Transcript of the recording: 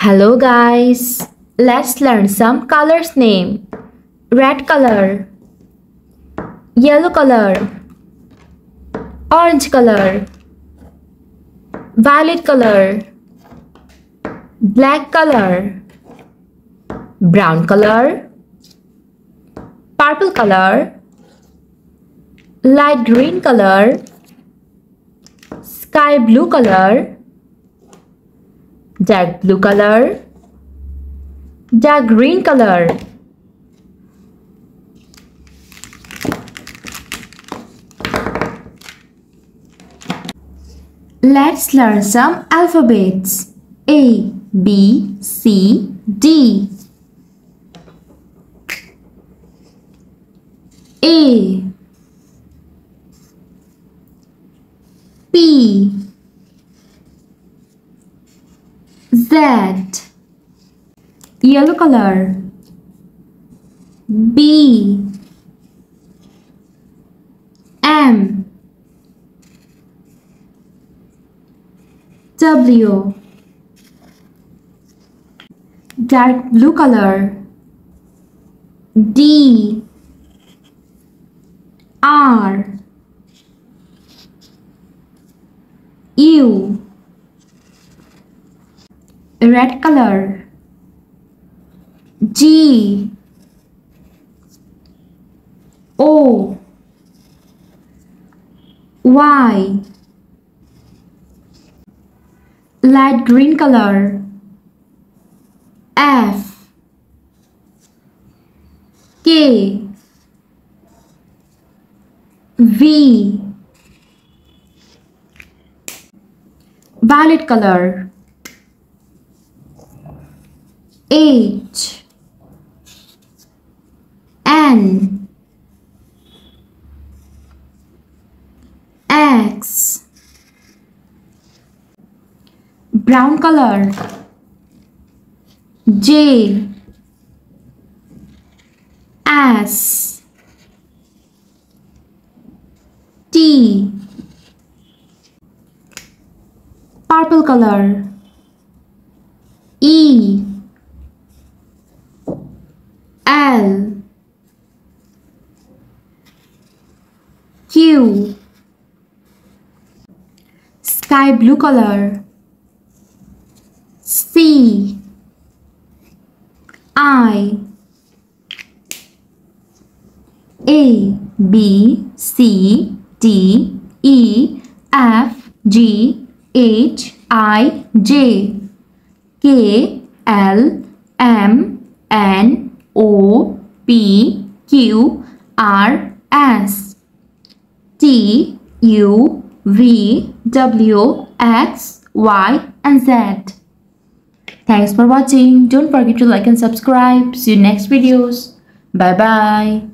Hello guys, let's learn some colors name. Red color, yellow color, orange color, violet color, black color, brown color, purple color, light green color, sky blue color, dark blue color, dark green color. Let's learn some alphabets. A, B, C, D. A, P, Z, yellow color. B, M, W, dark blue color. D, R, U, red color. G, O, Y, light green color. F, K, V, violet color. H, N, X, brown color. J, S, T, purple color. E, L, Q, sky blue color. C, I, A, B, C, D, E, F, G, H, I, J, K, L, M, N, O, P, Q, R, S, T, U, V, W, X, Y, and Z. Thanks for watching. Don't forget to like and subscribe. See you next videos. Bye bye.